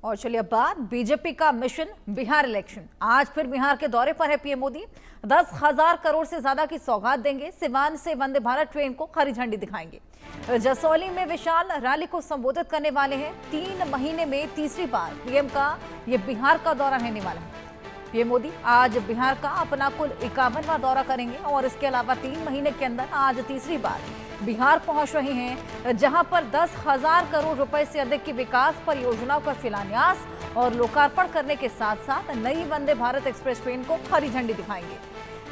और चलिए अब बात बीजेपी का मिशन बिहार इलेक्शन। आज फिर बिहार के दौरे पर है पीएम मोदी। 10,000 करोड़ से ज्यादा की सौगात देंगे। सिवान से वंदे भारत ट्रेन को हरी झंडी दिखाएंगे। जसौली में विशाल रैली को संबोधित करने वाले हैं। 3 महीने में तीसरी बार पीएम का ये बिहार का दौरा रहने वाला है। पीएम मोदी आज बिहार का अपना कुल 51वां दौरा करेंगे और इसके अलावा 3 महीने के अंदर आज तीसरी बार बिहार पहुंच रहे हैं, जहां पर 10,000 करोड़ रुपए से अधिक की विकास परियोजनाओं का शिलान्यास और लोकार्पण करने के साथ साथ नई वंदे भारत एक्सप्रेस ट्रेन को हरी झंडी दिखाएंगे।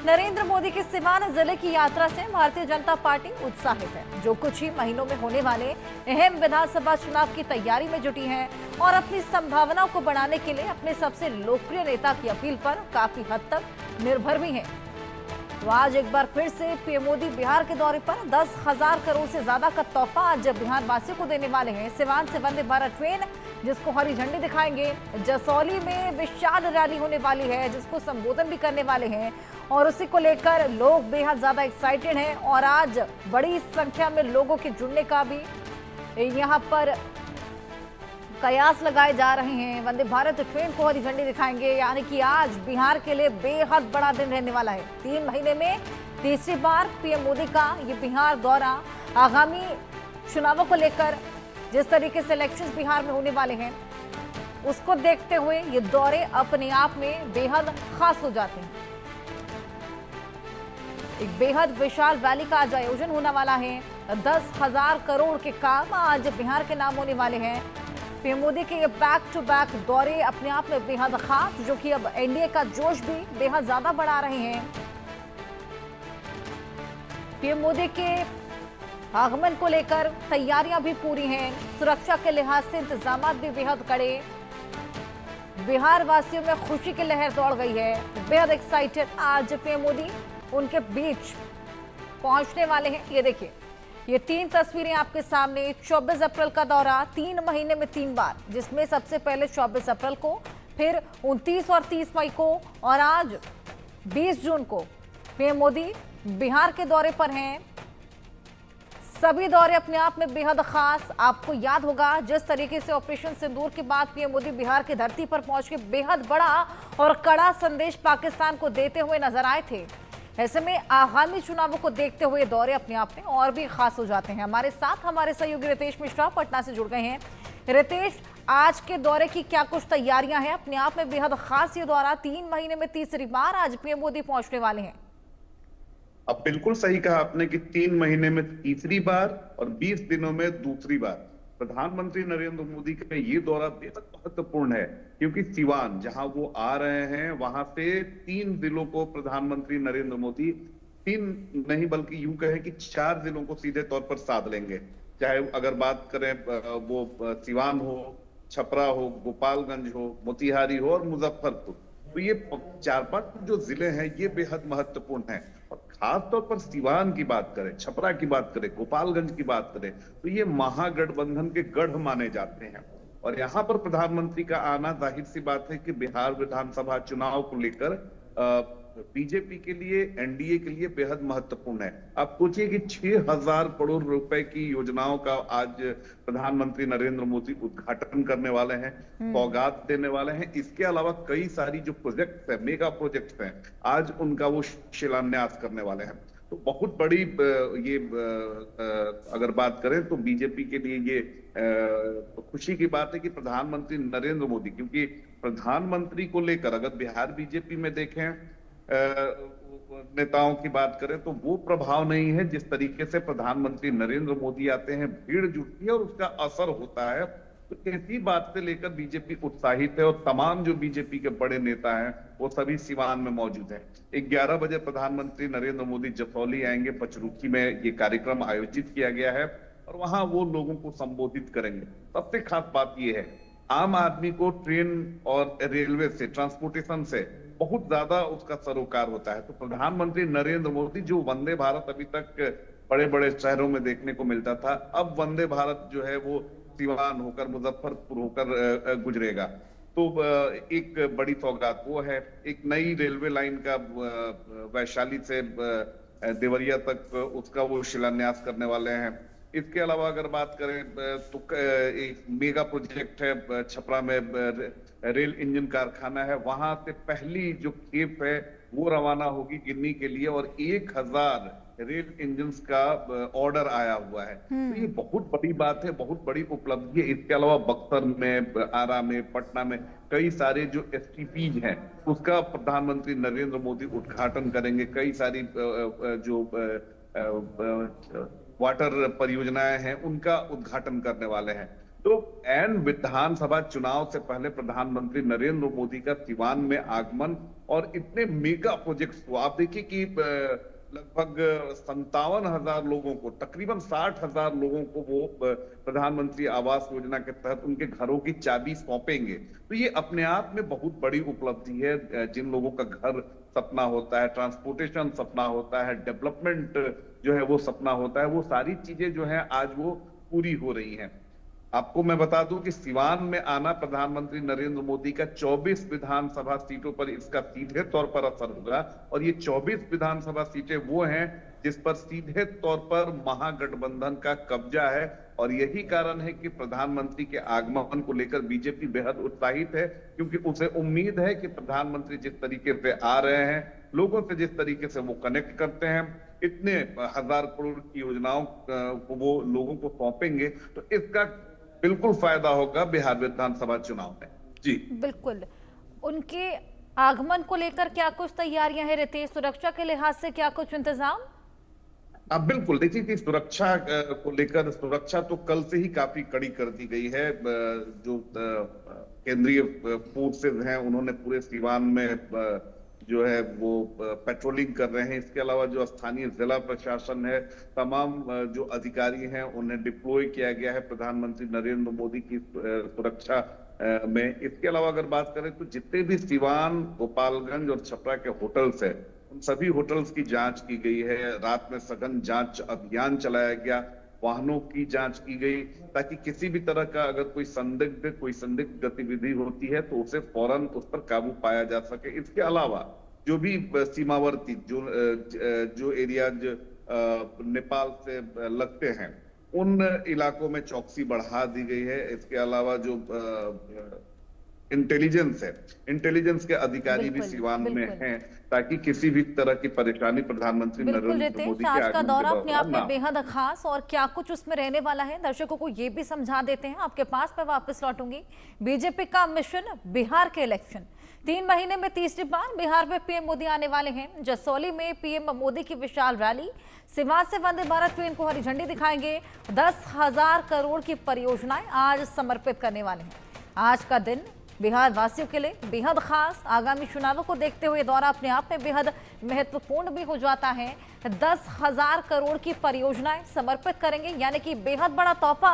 नरेंद्र मोदी की सिवान जिले की यात्रा से भारतीय जनता पार्टी उत्साहित है, जो कुछ ही महीनों में होने वाले अहम विधानसभा चुनाव की तैयारी में जुटी है और अपनी संभावनाओं को बढ़ाने के लिए अपने सबसे लोकप्रिय नेता की अपील पर काफी हद तक निर्भर भी है। तो आज एक बार फिर से पीएम मोदी बिहार के दौरे पर 10,000 करोड़ से ज्यादा का तोहफा आज बिहार वासियों को देने वाले हैं। सिवान से वंदे भारत ट्रेन जिसको हरी झंडी दिखाएंगे। जसौली में विशाल रैली होने वाली है जिसको संबोधन भी करने वाले हैं और उसी को लेकर लोग बेहद ज्यादा एक्साइटेड हैं और आज बड़ी संख्या में लोगों के जुड़ने का भी यहाँ पर कयास लगाए जा रहे हैं। वंदे भारत ट्रेन को हरी झंडी दिखाएंगे, यानी कि आज बिहार के लिए बेहद बड़ा दिन रहने वाला है। 3 महीने में तीसरी बार पीएम मोदी का ये बिहार दौरा। आगामी चुनावों को लेकर जिस तरीके से इलेक्शंस बिहार में होने वाले हैं उसको देखते हुए ये दौरे अपने आप में बेहद खास हो जाते हैं। एक बेहद विशाल रैली का आज आयोजन होने वाला है। 10,000 करोड़ के काम आज बिहार के नाम होने वाले हैं। पीएम मोदी के ये बैक टू बैक दौरे अपने आप में बेहद खास, जो कि अब एनडीए का जोश भी बेहद ज्यादा बढ़ा रहे हैं। पीएम मोदी के आगमन को लेकर तैयारियां भी पूरी हैं। सुरक्षा के लिहाज से इंतजाम भी बेहद कड़े। बिहार वासियों में खुशी की लहर दौड़ गई है, बेहद एक्साइटेड। आज पीएम मोदी उनके बीच पहुंचने वाले हैं। ये देखिए, ये 3 तस्वीरें आपके सामने। 24 अप्रैल का दौरा, 3 महीने में 3 बार, जिसमें सबसे पहले 24 अप्रैल को, फिर 29 और 30 मई को और आज 20 जून को पीएम मोदी बिहार के दौरे पर हैं। सभी दौरे अपने आप में बेहद खास। आपको याद होगा जिस तरीके से ऑपरेशन सिंदूर के बाद पीएम मोदी बिहार की धरती पर पहुंच के बेहद बड़ा और कड़ा संदेश पाकिस्तान को देते हुए नजर आए थे। ऐसे में आगामी चुनावों को देखते हुए दौरे अपने आप में और भी खास हो जाते हैं। हमारे साथ हमारे सहयोगी रितेश मिश्रा पटना से जुड़ गए हैं। रितेश, आज के दौरे की क्या कुछ तैयारियां हैं? अपने आप में बेहद खास ये दौरा, 3 महीने में तीसरी बार आज पीएम मोदी पहुंचने वाले हैं। अब बिल्कुल सही कहा आपने कि 3 महीने में तीसरी बार और 20 दिनों में दूसरी बार प्रधानमंत्री नरेंद्र मोदी का ये दौरा बेहद महत्वपूर्ण है, क्योंकि सिवान जहां वो आ रहे हैं वहां से 3 जिलों को प्रधानमंत्री नरेंद्र मोदी 3 नहीं बल्कि यूं कहें कि 4 जिलों को सीधे तौर पर साध लेंगे। चाहे अगर बात करें वो सिवान हो, छपरा हो, गोपालगंज हो, मोतिहारी हो और मुजफ्फरपुर, तो ये 4-5 जो जिले हैं ये बेहद महत्वपूर्ण है। और खास तौर पर सिवान की बात करें, छपरा की बात करें, गोपालगंज की बात करें, तो ये महागठबंधन के गढ़ माने जाते हैं। और यहाँ पर प्रधानमंत्री का आना जाहिर सी बात है कि बिहार विधानसभा चुनाव को लेकर बीजेपी के लिए, एनडीए के लिए बेहद महत्वपूर्ण है। आप सोचिए कि 6,000 करोड़ रुपए की योजनाओं का आज प्रधानमंत्री नरेंद्र मोदी उद्घाटन करने वाले हैं, सौगात देने वाले हैं। इसके अलावा कई सारी जो प्रोजेक्ट्स हैं, मेगा प्रोजेक्ट्स हैं, आज उनका वो शिलान्यास करने वाले हैं। तो बहुत बड़ी ये अगर बात करें तो बीजेपी के लिए ये खुशी की बात है कि प्रधानमंत्री नरेंद्र मोदी, क्योंकि प्रधानमंत्री को लेकर अगर बिहार बीजेपी में देखें नेताओं की बात करें तो वो प्रभाव नहीं है जिस तरीके से प्रधानमंत्री नरेंद्र मोदी आते हैं, भीड़ जुटती है और उसका असर होता है। तो इसी बात से लेकर बीजेपी उत्साहित है और तमाम जो बीजेपी के बड़े नेता हैं वो सभी सिवान में मौजूद हैं। 11 बजे प्रधानमंत्री नरेंद्र मोदी जसौली आएंगे। पचरुखी में ये कार्यक्रम आयोजित किया गया है और वहां वो लोगों को संबोधित करेंगे। सबसे खास बात ये है, आम आदमी को ट्रेन और रेलवे से, ट्रांसपोर्टेशन से बहुत ज्यादा उसका सरोकार होता है। तो प्रधानमंत्री नरेंद्र मोदी, जो वंदे भारत अभी तक बड़े बड़े शहरों में देखने को मिलता था, अब वंदे भारत जो है वो सिवान होकर, मुजफ्फरपुर होकर गुजरेगा। तो एक बड़ी सौगात वो है। एक नई रेलवे लाइन का वैशाली से देवरिया तक उसका वो शिलान्यास करने वाले हैं। इसके अलावा अगर बात करें तो एक मेगा प्रोजेक्ट है छपरा में, रेल इंजन कारखाना है, वहां से पहली जो खेप है वो रवाना होगी गिन्नी के लिए, और 1000 रेल इंजन्स का ऑर्डर आया हुआ है। तो ये बहुत बड़ी बात है, बहुत बड़ी उपलब्धि है। इसके अलावा बक्सर में, आरा में, पटना में कई सारे जो एसटीपीज हैं उसका प्रधानमंत्री नरेंद्र मोदी उद्घाटन करेंगे। कई सारी जो वाटर परियोजनाएं हैं उनका उद्घाटन करने वाले हैं। तो एन विधानसभा चुनाव से पहले प्रधानमंत्री नरेंद्र मोदी का सिवान में आगमन और इतने मेगा प्रोजेक्ट्स को आप देखिए कि लगभग 57,000 लोगों को, तकरीबन 60,000 लोगों को वो प्रधानमंत्री आवास योजना के तहत उनके घरों की चाबी सौंपेंगे। तो ये अपने आप में बहुत बड़ी उपलब्धि है। जिन लोगों का घर सपना होता है, ट्रांसपोर्टेशन सपना होता है, डेवलपमेंट जो है वो सपना होता है, वो सारी चीजें जो है आज वो पूरी हो रही हैं। आपको मैं बता दूं कि सिवान में आना प्रधानमंत्री नरेंद्र मोदी का 24 विधानसभा सीटों पर इसका सीधे तौर पर असर होगा, और ये 24 विधानसभा सीटें वो हैं जिस पर सीधे तौर पर महागठबंधन का कब्जा है। और यही कारण है कि प्रधानमंत्री के आगमन को लेकर बीजेपी बेहद उत्साहित है, क्योंकि उसे उम्मीद है कि प्रधानमंत्री जिस तरीके से आ रहे हैं, लोगों से जिस तरीके से वो कनेक्ट करते हैं, इतने 1000 करोड़ की योजनाओं को वो लोगों को सौंपेंगे, तो इसका बिल्कुल फायदा होगा बिहार विधानसभा चुनाव में। जी बिल्कुल। उनके आगमन को लेकर क्या कुछ तैयारियां हैं रितेश? सुरक्षा के लिहाज से क्या कुछ इंतजाम? अब बिल्कुल देखिए कि सुरक्षा को लेकर, सुरक्षा तो कल से ही काफी कड़ी कर दी गई है। जो केंद्रीय फोर्सेज हैं उन्होंने पूरे सिवान में जो है वो पेट्रोलिंग कर रहे हैं। इसके अलावा जो स्थानीय जिला प्रशासन है, तमाम जो अधिकारी हैं उन्हें डिप्लॉय किया गया है प्रधानमंत्री नरेंद्र मोदी की सुरक्षा में। इसके अलावा अगर बात करें तो जितने भी सिवान, गोपालगंज और छपरा के होटल्स है, उन सभी होटल्स की जांच की गई है। रात में सघन जांच अभियान चलाया गया, वाहनों की जांच की गई, ताकि किसी भी तरह का अगर कोई संदिग्ध गतिविधि होती है तो उसे फौरन उस पर काबू पाया जा सके। इसके अलावा जो भी सीमावर्ती जो एरियाज नेपाल से लगते हैं उन इलाकों में चौकसी बढ़ा दी गई है। इसके अलावा जो इंटेलिजेंस के अधिकारी भी सिवान में हैं, ताकि किसी भी तरह की परेशानी प्रधानमंत्री नरेंद्र मोदी के आज का आगमन दौरा के अपने आप दौरान में बेहद खास, और क्या कुछ उसमें रहने वाला है दर्शकों को ये भी समझा देते हैं। आपके पास मैं वापस लौटूंगी। बीजेपी का मिशन बिहार के इलेक्शन, 3 महीने में तीसरी बार बिहार में पीएम मोदी आने वाले हैं। जसौली में पीएम मोदी की विशाल रैली, सिवान से वंदे भारत ट्रेन को हरी झंडी दिखाएंगे। 10,000 करोड़ की परियोजनाएं आज समर्पित करने वाले हैं। आज का दिन बिहार वासियों के लिए बेहद खास। आगामी चुनावों को देखते हुए दौरा अपने आप में बेहद महत्वपूर्ण भी हो जाता है। 10,000 करोड़ की परियोजनाएं समर्पित करेंगे, यानी कि बेहद बड़ा तोहफा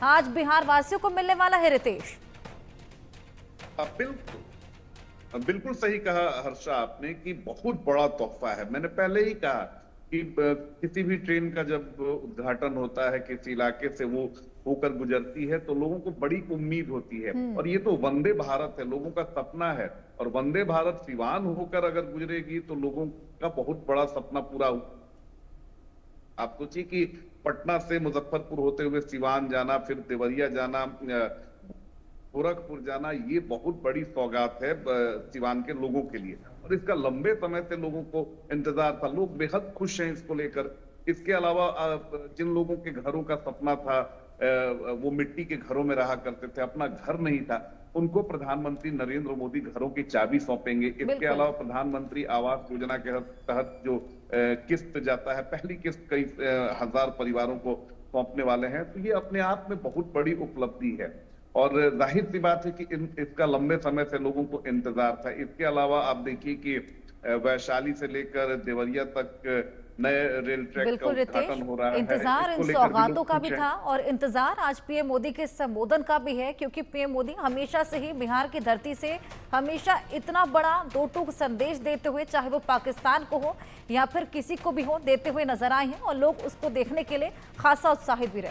आज बिहार वासियों को मिलने वाला है रितेश। बिल्कुल सही कहा हर्षा आपने कि बहुत बड़ा तोहफा है। मैंने पहले ही कहा कि किसी भी ट्रेन का जब उद्घाटन होता है, किसी इलाके से वो होकर गुजरती है, तो लोगों को बड़ी उम्मीद होती है। और ये तो वंदे भारत है, लोगों का सपना है, और वंदे भारत सिवान होकर अगर गुजरेगी तो लोगों का बहुत बड़ा सपना पूरा हो। आप सोचिए कि पटना से मुजफ्फरपुर होते हुए सिवान जाना, फिर देवरिया जाना, गोरखपुर जाना, ये बहुत बड़ी सौगात है सिवान के लोगों के लिए, और इसका लंबे समय से लोगों को इंतजार था। लोग बेहद खुश हैं इसको लेकर। इसके अलावा जिन लोगों के घरों का सपना था, वो मिट्टी के घरों में रहा करते थे, अपना घर नहीं था, उनको प्रधानमंत्री नरेंद्र मोदी घरों की चाबी सौंपेंगे। इसके अलावा प्रधानमंत्री आवास योजना के तहत जो किस्त जाता है, पहली किस्त कई 1000 परिवारों को सौंपने वाले हैं। तो ये अपने आप में बहुत बड़ी उपलब्धि है, और जाहिर सी बात है कि इसका लंबे समय से लोगों को इंतजार था। इसके अलावा आप देखिए कि वैशाली से लेकर देवरिया तक नए रेल ट्रैक का उद्घाटन हो रहा है। इंतजार इन सौगातों का भी था, और इंतजार आज पीएम मोदी के संबोधन का भी है, क्योंकि पीएम मोदी हमेशा से ही बिहार की धरती से हमेशा इतना बड़ा दो टूक संदेश देते हुए, चाहे वो पाकिस्तान को हो या फिर किसी को भी हो, देते हुए नजर आए हैं, और लोग उसको देखने के लिए खासा उत्साहित भी रहते हैं।